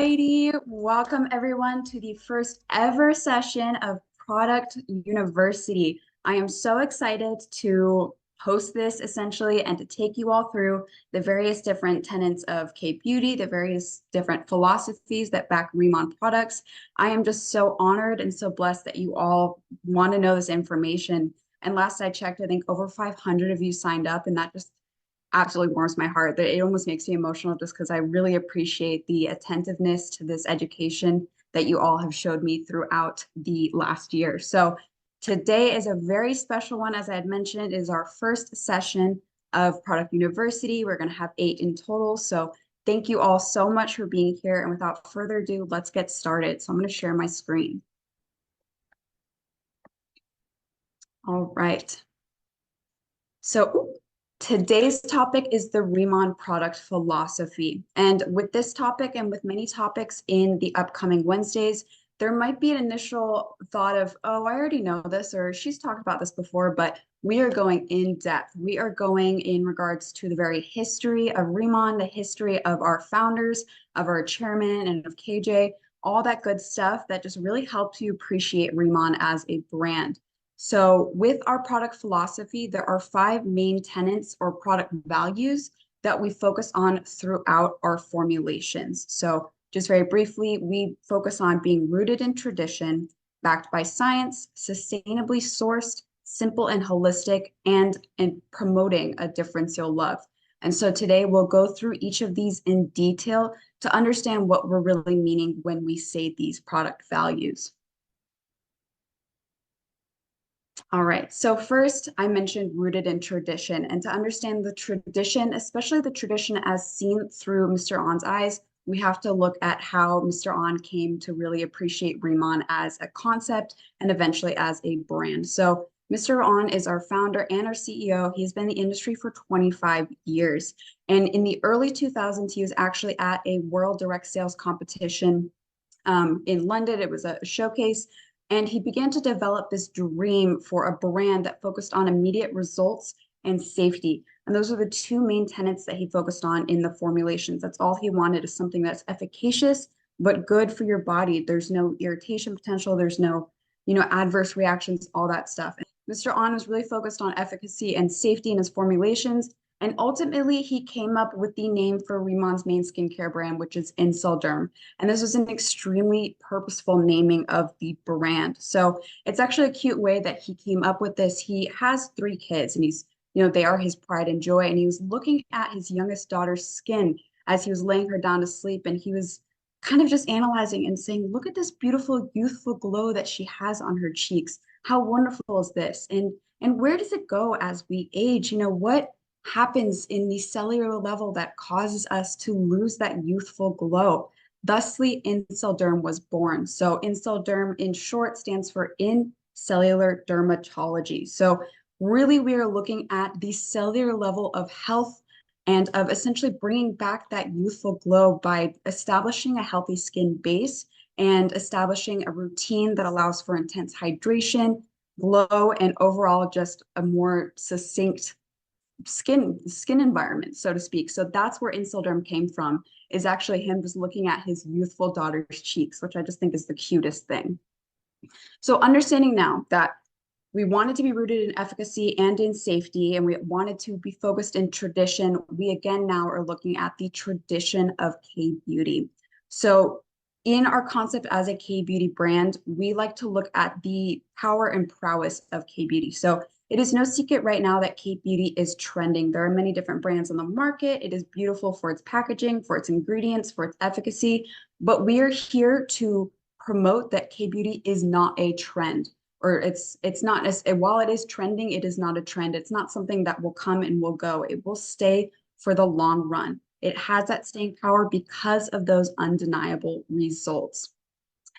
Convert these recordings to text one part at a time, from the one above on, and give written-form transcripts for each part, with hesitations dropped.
righty. Welcome everyone to the first ever session of Product University. I am so excited to host this essentially and to take you all through the various different tenets of K-Beauty, the various different philosophies that back Riman products. I am just so honored and so blessed that you all want to know this information. And last I checked, I think over 500 of you signed up, and that just absolutely warms my heart. That it almost makes me emotional just because I really appreciate the attentiveness to this education that you all have showed me throughout the last year. So today is a very special one. As I had mentioned, it is our first session of Product University. We're going to have 8 in total. So thank you all so much for being here. And without further ado, let's get started. So I'm going to share my screen. All right. So today's topic is the Riman product philosophy. And with this topic and with many topics in the upcoming Wednesdays, there might be an initial thought of, oh, I already know this, or she's talked about this before, but we are going in depth. We are going in regards to the very history of Riman, the history of our founders, of our chairman, and of KJ, all that good stuff that just really helps you appreciate Riman as a brand. So with our product philosophy, there are 5 main tenets or product values that we focus on throughout our formulations. So just very briefly, we focus on being rooted in tradition, backed by science, sustainably sourced, simple and holistic, and promoting a differential love. And so today we'll go through each of these in detail to understand what we're really meaning when we say these product values. All right, so first I mentioned rooted in tradition, and to understand the tradition, especially the tradition as seen through Mr. On's eyes, we have to look at how Mr. On came to really appreciate Riman as a concept and eventually as a brand. So Mr. On is our founder and our CEO. He's been in the industry for 25 years. And in the early 2000s, he was actually at a world direct sales competition in London. It was a showcase. And he began to develop this dream for a brand that focused on immediate results and safety. And those are the 2 main tenets that he focused on in the formulations. That's all he wanted, is something that's efficacious, but good for your body. There's no irritation potential. There's no, adverse reactions, all that stuff. And Mr. On was really focused on efficacy and safety in his formulations. And ultimately, he came up with the name for Riman's main skincare brand, which is Derm. And this was an extremely purposeful naming of the brand. So it's actually a cute way that he came up with this. He has 3 kids, and they are his pride and joy. And he was looking at his youngest daughter's skin as he was laying her down to sleep. And he was kind of just analyzing and saying, look at this beautiful, youthful glow that she has on her cheeks. How wonderful is this? And where does it go as we age? What happens in the cellular level that causes us to lose that youthful glow? Thusly, Derm was born. So Derm, in short, stands for in cellular dermatology. So really, we are looking at the cellular level of health and of essentially bringing back that youthful glow by establishing a healthy skin base and establishing a routine that allows for intense hydration, glow, and overall just a more succinct skin environment, so to speak. So that's where Derm came from, is actually him just looking at his youthful daughter's cheeks, which I just think is the cutest thing. So understanding now that we wanted to be rooted in efficacy and in safety, and we wanted to be focused in tradition, we again now are looking at the tradition of K-Beauty. So in our concept as a K-Beauty brand, we like to look at the power and prowess of K-Beauty. So it is no secret right now that K-Beauty is trending. There are many different brands on the market. It is beautiful for its packaging, for its ingredients, for its efficacy, but we are here to promote that K-Beauty is not a trend, or it's not, while it is trending, it is not a trend. It's not something that will come and will go. It will stay for the long run. It has that staying power because of those undeniable results.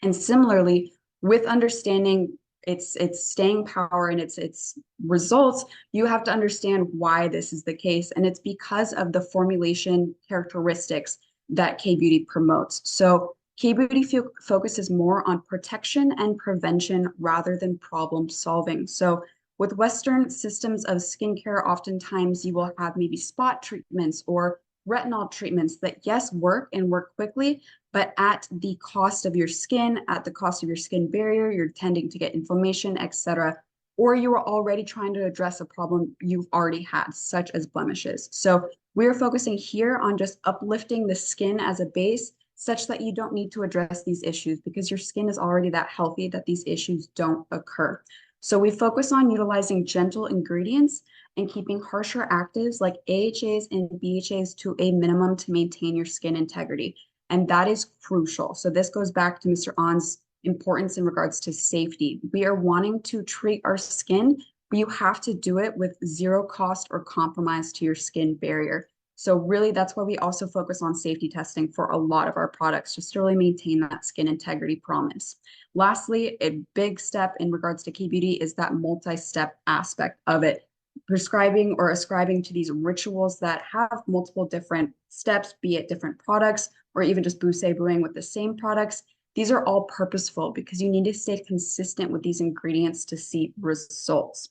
And similarly, with understanding its staying power and its results, you have to understand why this is the case. And it's because of the formulation characteristics that K-Beauty promotes. So K-Beauty focuses more on protection and prevention rather than problem solving. So with Western systems of skincare, oftentimes you will have maybe spot treatments or retinol treatments that, yes, work and work quickly, but at the cost of your skin, at the cost of your skin barrier, you're tending to get inflammation, etc. Or you are already trying to address a problem you've already had, such as blemishes. So we're focusing here on just uplifting the skin as a base, such that you don't need to address these issues because your skin is already that healthy that these issues don't occur. So we focus on utilizing gentle ingredients and keeping harsher actives like AHAs and BHAs to a minimum to maintain your skin integrity. And that is crucial. So this goes back to Mr. On's importance in regards to safety. We are wanting to treat our skin, but you have to do it with zero cost or compromise to your skin barrier. So really, that's why we also focus on safety testing for a lot of our products, just to really maintain that skin integrity promise. Lastly, a big step in regards to K-beauty is that multi-step aspect of it. Prescribing or ascribing to these rituals that have multiple different steps, be it different products or even just bouing with the same products. These are all purposeful because you need to stay consistent with these ingredients to see results.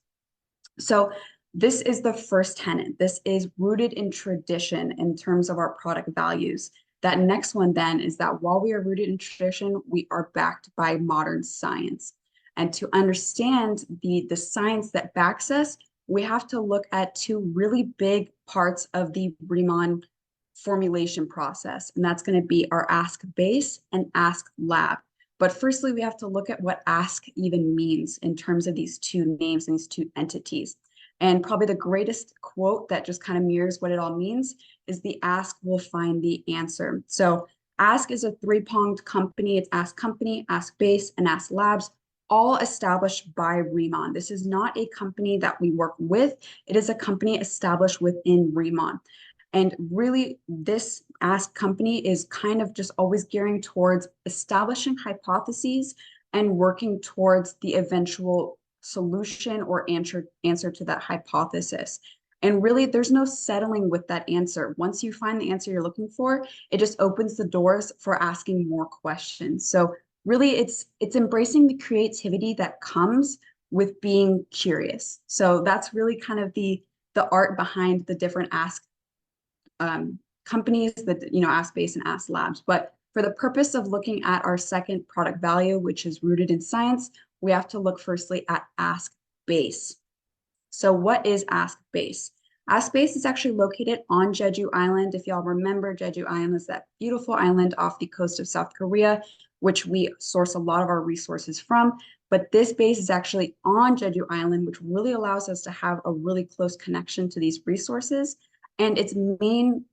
So this is the first tenet. This is rooted in tradition in terms of our product values. That next one then is that while we are rooted in tradition, we are backed by modern science. And to understand the science that backs us, we have to look at two really big parts of the Riman formulation process, and that's going to be our Ask Base and Ask Lab. But firstly, we have to look at what ask even means in terms of these two names and these two entities. And probably the greatest quote that just kind of mirrors what it all means is the ask will find the answer. So Ask is a three-pronged company. It's Ask Company, Ask Base, and Ask Labs, all established by Riman. This is not a company that we work with. It is a company established within Riman. And really, this Ask company is kind of just always gearing towards establishing hypotheses and working towards the eventual solution or answer to that hypothesis. And really, there's no settling with that answer. Once you find the answer you're looking for, it just opens the doors for asking more questions. So really, it's embracing the creativity that comes with being curious. So that's really kind of the art behind the different Ask companies that, Ask Base and Ask Labs. But for the purpose of looking at our second product value, which is rooted in science, we have to look firstly at Ask Base. So what is Ask Base? Ask Base is actually located on Jeju Island. If y'all remember, Jeju Island is that beautiful island off the coast of South Korea, which we source a lot of our resources from. But this base is actually on Jeju Island, which really allows us to have a really close connection to these resources. And its main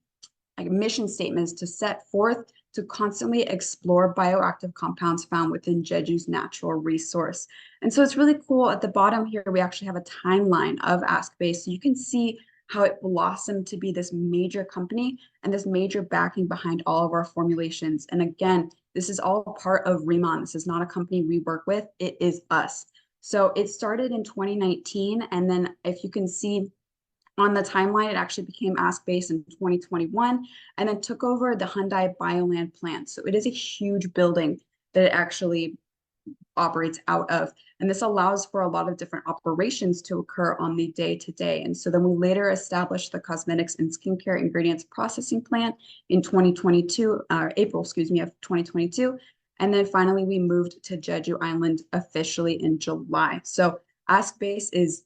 mission statement is to set forth to constantly explore bioactive compounds found within Jeju's natural resource. And so it's really cool. At the bottom here, we actually have a timeline of Ask Base. So you can see how it blossomed to be this major company and this major backing behind all of our formulations. And again, this is all part of Riman. This is not a company we work with. It is us. So it started in 2019. And then if you can see on the timeline, it actually became Ask Base in 2021 and then took over the Hyundai Bioland plant. So it is a huge building that it actually operates out of. And this allows for a lot of different operations to occur on the day-to-day. And so then we later established the cosmetics and skincare ingredients processing plant in 2022, April, of 2022. And then finally, we moved to Jeju Island officially in July. So Ask Base is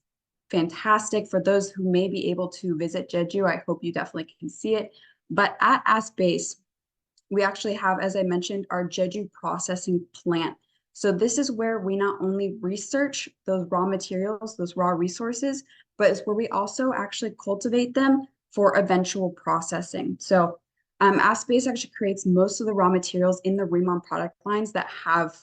fantastic for those who may be able to visit Jeju. I hope you definitely can see it. But at Ask Base, we actually have, as I mentioned, our Jeju processing plant. So this is where we not only research those raw materials, those raw resources, but it's where we also actually cultivate them for eventual processing. So Ask Base actually creates most of the raw materials in the Riman product lines that have,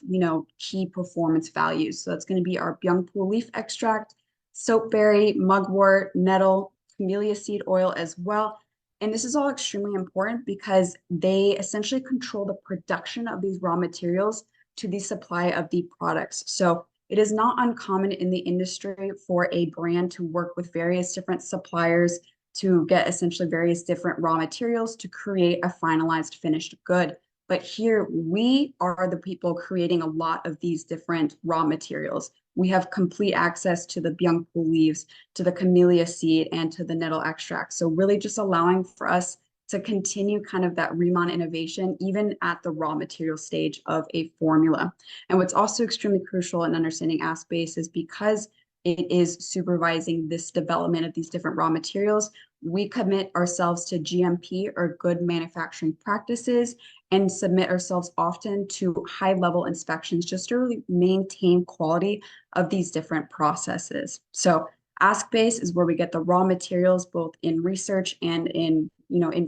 key performance values. So it's going to be our Byungpoo leaf extract, soapberry, mugwort, nettle, camellia seed oil as well. And this is all extremely important because they essentially control the production of these raw materials to the supply of the products. So it is not uncommon in the industry for a brand to work with various different suppliers to get essentially various different raw materials to create a finalized finished good. But here we are the people creating a lot of these different raw materials. We have complete access to the Byungpoo leaves, to the camellia seed, and to the nettle extract. So really just allowing for us to continue kind of that Riman innovation, even at the raw material stage of a formula. And what's also extremely crucial in understanding AskBase is because it is supervising this development of these different raw materials, we commit ourselves to GMP or good manufacturing practices and submit ourselves often to high level inspections just to really maintain quality of these different processes. So AskBase is where we get the raw materials, both in research and in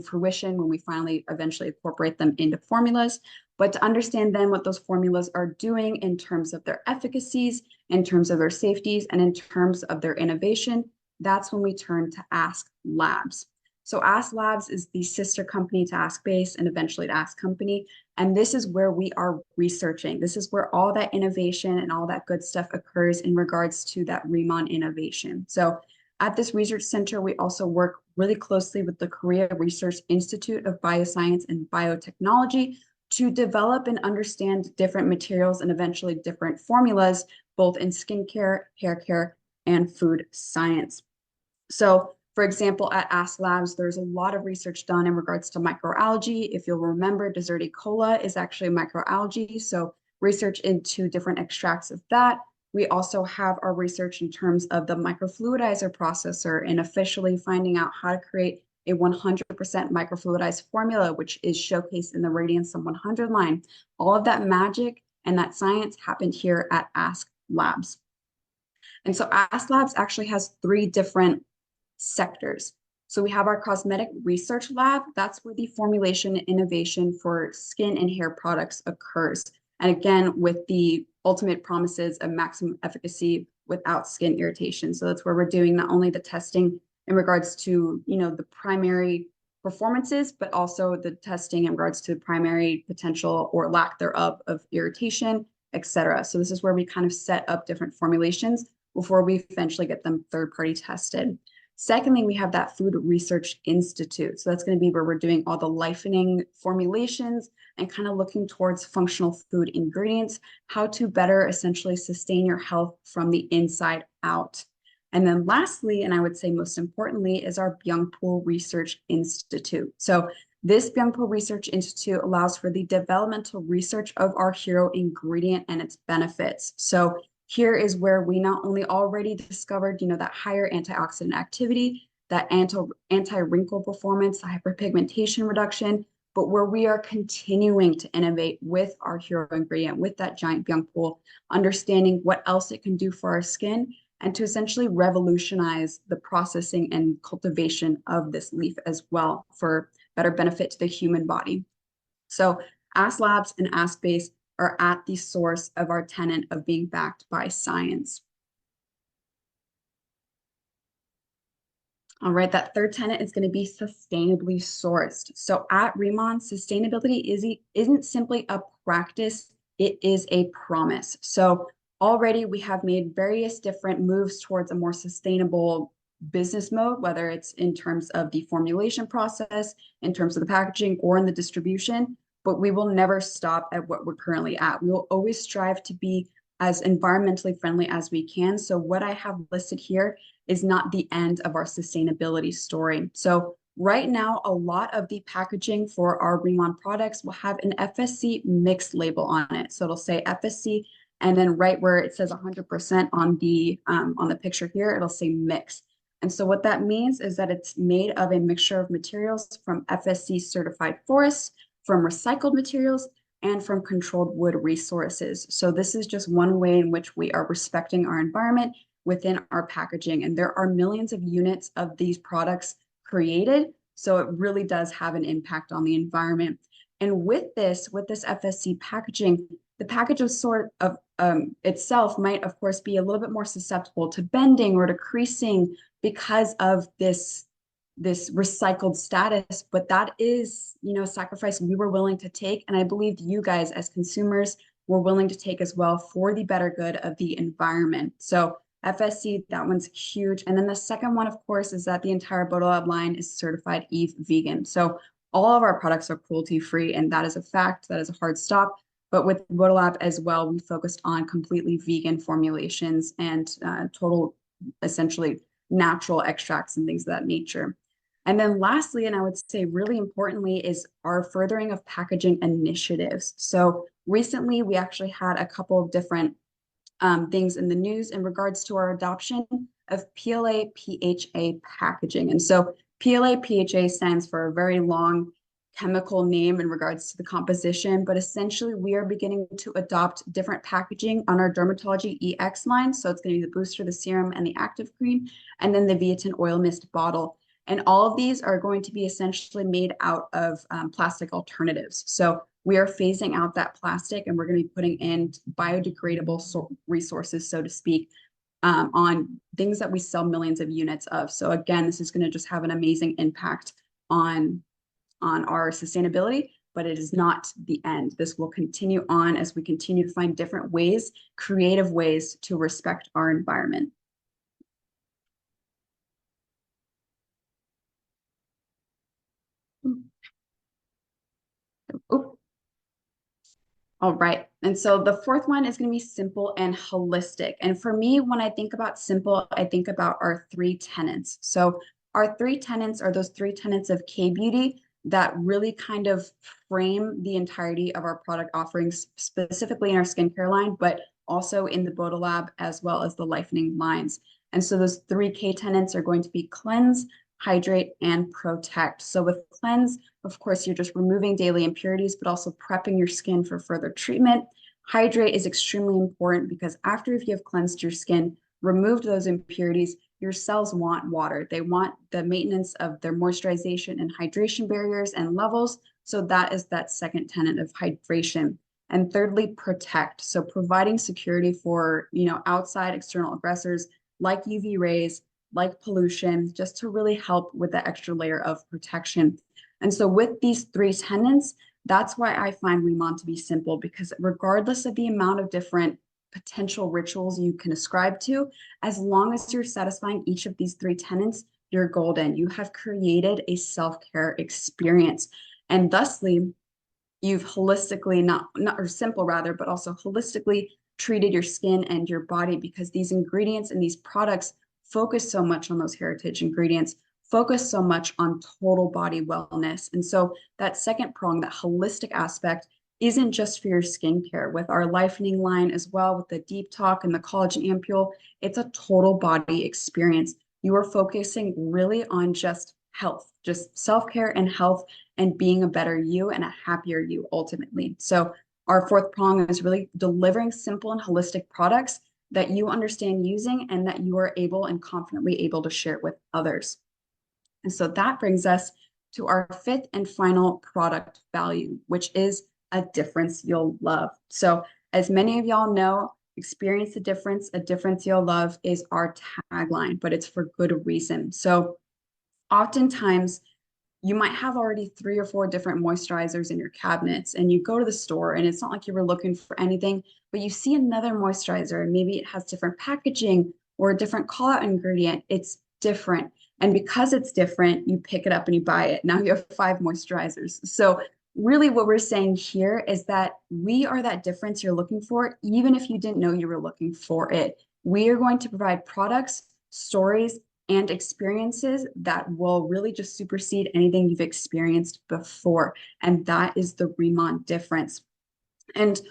fruition when we finally eventually incorporate them into formulas. But to understand then what those formulas are doing in terms of their efficacies, in terms of their safeties, and in terms of their innovation, that's when we turn to Ask Labs. So Ask Labs is the sister company to AskBase and eventually to Ask Company. And this is where we are researching. This is where all that innovation and all that good stuff occurs in regards to that Riman innovation. So at this research center, we also work really closely with the Korea Research Institute of Bioscience and Biotechnology to develop and understand different materials and eventually different formulas, both in skincare, hair care, and food science. So for example, at Ask Labs, there's a lot of research done in regards to microalgae. If you'll remember, dessert E. coli is actually microalgae. So research into different extracts of that. We also have our research in terms of the microfluidizer processor and officially finding out how to create a 100% microfluidized formula, which is showcased in the Radiance 100 line. All of that magic and that science happened here at Ask Labs. And so Ask Labs actually has three different sectors. So we have our cosmetic research lab. That's where the formulation and innovation for skin and hair products occurs. And again, with the ultimate promises of maximum efficacy without skin irritation. So that's where we're doing not only the testing in regards to, the primary performances, but also the testing in regards to primary potential or lack thereof of irritation, etc. So this is where we kind of set up different formulations before we eventually get them third-party tested. Secondly, we have that Food Research Institute. So that's going to be where we're doing all the lifening formulations and kind of looking towards functional food ingredients, how to better essentially sustain your health from the inside out. And then lastly, and I would say most importantly, is our Byungpool Research Institute. So this Byungpool Research Institute allows for the developmental research of our hero ingredient and its benefits. So here is where we not only already discovered, that higher antioxidant activity, that anti-wrinkle performance, the hyperpigmentation reduction, but where we are continuing to innovate with our hero ingredient, with that giant Byungpool, understanding what else it can do for our skin, and to essentially revolutionize the processing and cultivation of this leaf as well for better benefit to the human body. So Ask Labs and AskBase are at the source of our tenet of being backed by science. All right, that third tenet is going to be sustainably sourced. So at Riman, sustainability isn't simply a practice, it is a promise. So already we have made various different moves towards a more sustainable business mode, whether it's in terms of the formulation process, in terms of the packaging, or in the distribution. But we will never stop at what we're currently at. We will always strive to be as environmentally friendly as we can. So what I have listed here is not the end of our sustainability story. So right now, a lot of the packaging for our Riman products will have an FSC mixed label on it. So it'll say FSC, and then right where it says 100% on the picture here, it'll say mixed. And so what that means is that it's made of a mixture of materials from FSC certified forests, from recycled materials, and from controlled wood resources. So this is just one way in which we are respecting our environment within our packaging. And there are millions of units of these products created. So it really does have an impact on the environment. And with this FSC packaging, the package of sort of itself might, of course, be a little bit more susceptible to bending or to creasing because of this recycled status, but that is, a sacrifice we were willing to take. And I believe you guys as consumers were willing to take as well for the better good of the environment. So FSC, that one's huge. And then the second one, of course, is that the entire Bodolab line is certified Eve vegan. So all of our products are cruelty free, and that is a fact, that is a hard stop. But with Bodolab as well, we focused on completely vegan formulations and total, essentially, natural extracts and things of that nature. And then lastly, and I would say really importantly, is our furthering of packaging initiatives. So recently, we actually had a couple of different things in the news in regards to our adoption of PLA PHA packaging. And so PLA PHA stands for a very long chemical name in regards to the composition, but essentially we are beginning to adopt different packaging on our dermatology EX line. So it's going to be the booster, the serum, and the active cream, and then the Viatin oil mist bottle. And all of these are going to be essentially made out of plastic alternatives. So we are phasing out that plastic and we're going to be putting in biodegradable resources, so to speak, on things that we sell millions of units of. So again, this is going to just have an amazing impact on our sustainability, but it is not the end. This will continue on as we continue to find different ways, creative ways to respect our environment. Ooh. All right. And so the fourth one is going to be simple and holistic. And for me, when I think about simple, I think about our three tenets. So our three tenets are those three tenets of K-beauty that really kind of frame the entirety of our product offerings, specifically in our skincare line, but also in the Bodolab as well as the Lifening lines. And so those three K tenets are going to be cleanse, hydrate, and protect. So with cleanse, of course, you're just removing daily impurities, but also prepping your skin for further treatment. Hydrate is extremely important because after if you have cleansed your skin, removed those impurities, your cells want water. They want the maintenance of their moisturization and hydration barriers and levels. So that is that second tenet of hydration. And thirdly, protect. So providing security for, outside external aggressors like UV rays, like pollution, just to really help with the extra layer of protection. And so with these three tenets, that's why I find Riman to be simple, because regardless of the amount of different potential rituals you can ascribe to, as long as you're satisfying each of these three tenets, you're golden. You have created a self-care experience. And thusly, you've holistically, not or simple rather, but also holistically treated your skin and your body, because these ingredients and these products focus so much on those heritage ingredients, focus so much on total body wellness. And so that second prong, that holistic aspect, isn't just for your skincare. With our Lifening line as well, with the Deep Talk and the Collagen Ampule, it's a total body experience. You are focusing really on just health, just self-care and health, and being a better you and a happier you ultimately. So our fourth prong is really delivering simple and holistic products that you understand using and that you are able and confidently able to share with others. And so that brings us to our fifth and final product value, which is a difference you'll love. So as many of y'all know, experience the difference, a difference you'll love is our tagline, but it's for good reason. So oftentimes you might have already 3 or 4 different moisturizers in your cabinets, and you go to the store and it's not like you were looking for anything, but you see another moisturizer and maybe it has different packaging or a different call out ingredient. It's different. And because it's different, you pick it up and you buy it. Now you have 5 moisturizers. So really what we're saying here is that we are that difference you're looking for, even if you didn't know you were looking for it. We are going to provide products, stories, and experiences that will really just supersede anything you've experienced before. And that is the Riman difference. And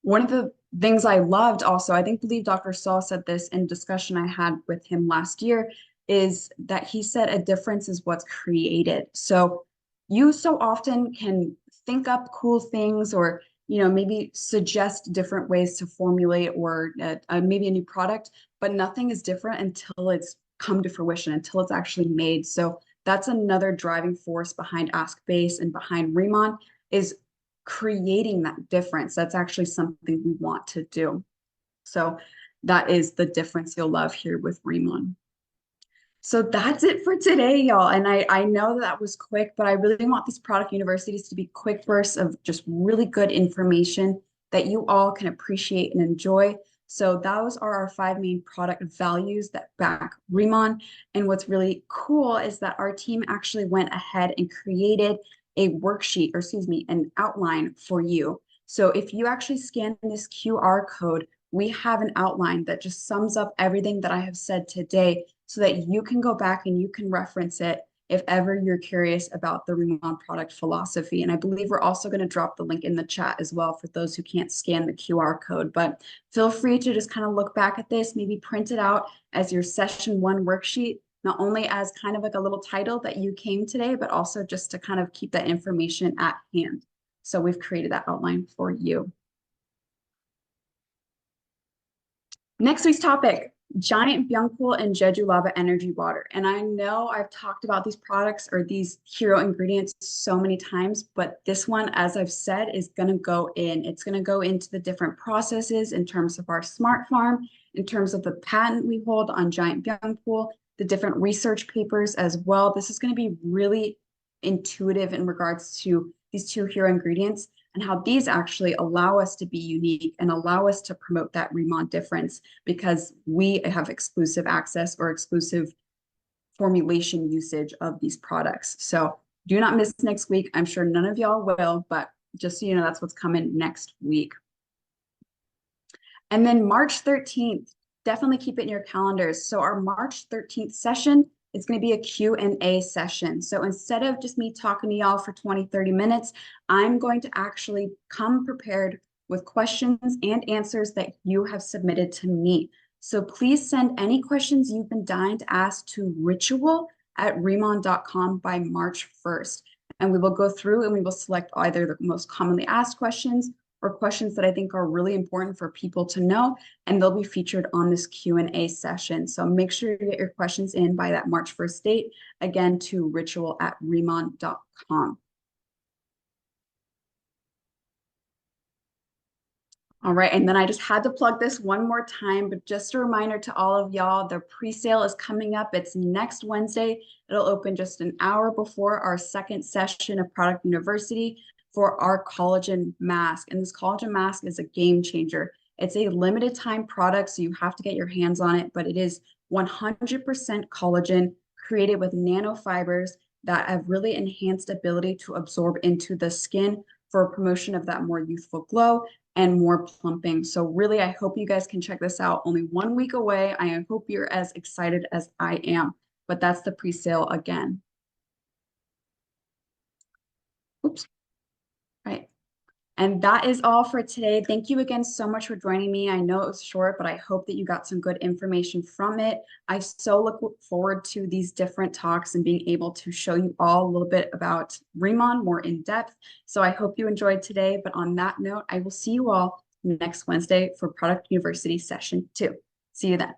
one of the things I loved also, I believe Dr. Saul said this in discussion I had with him last year, is that he said a difference is what's created. So you so often can think up cool things or maybe suggest different ways to formulate or maybe a new product, but nothing is different until it's come to fruition, until it's actually made. So that's another driving force behind Ask Base and behind Riman, is creating that difference. That's actually something we want to do. So that is the difference you'll love here with Riman. So that's it for today, y'all. And I know that was quick, but I really want these product universities to be quick bursts of just really good information that you all can appreciate and enjoy. So those are our 5 main product values that back Riman. And what's really cool is that our team actually went ahead and created a worksheet, or excuse me, an outline for you. So if you actually scan this QR code, we have an outline that just sums up everything that I have said today so that you can go back and you can reference it if ever you're curious about the Riman product philosophy. And I believe we're also going to drop the link in the chat as well for those who can't scan the QR code. But feel free to just kind of look back at this, maybe print it out as your session 1 worksheet, not only as kind of like a little title that you came today, but also just to kind of keep that information at hand. So we've created that outline for you. Next week's topic, Giant Byungpool and Jeju Lava Energy Water. And I know I've talked about these products or these hero ingredients so many times, but this one, as I've said, is going to go in. It's going to go into the different processes in terms of our smart farm, in terms of the patent we hold on Giant Byungpool, the different research papers as well. This is going to be really intuitive in regards to these 2 hero ingredients and how these actually allow us to be unique and allow us to promote that Riman difference because we have exclusive access or exclusive formulation usage of these products. So do not miss next week. I'm sure none of y'all will, but just so you know, that's what's coming next week. And then March 13th, definitely keep it in your calendars. So our March 13th session is going to be a Q&A session. So instead of just me talking to y'all for 20, 30 minutes, I'm going to actually come prepared with questions and answers that you have submitted to me. So please send any questions you've been dying to ask to ritual@riman.com by March 1st. And we will go through and we will select either the most commonly asked questions or questions that I think are really important for people to know, and they'll be featured on this Q&A session. So make sure you get your questions in by that March 1st date, again, to ritual@riman.com. All right, and then I just had to plug this one more time, but just a reminder to all of y'all, the pre-sale is coming up. It's next Wednesday. It'll open just an hour before our second session of Product University for our collagen mask. And this collagen mask is a game changer. It's a limited time product, so you have to get your hands on it, but it is 100% collagen created with nanofibers that have really enhanced ability to absorb into the skin for promotion of that more youthful glow and more plumping. So really, I hope you guys can check this out. Only 1 week away. I hope you're as excited as I am, but that's the pre-sale again. Oops. Right. And that is all for today. Thank you again so much for joining me. I know it was short, but I hope that you got some good information from it. I so look forward to these different talks and being able to show you all a little bit about Riman more in depth. So I hope you enjoyed today. But on that note, I will see you all next Wednesday for Product University Session 2. See you then.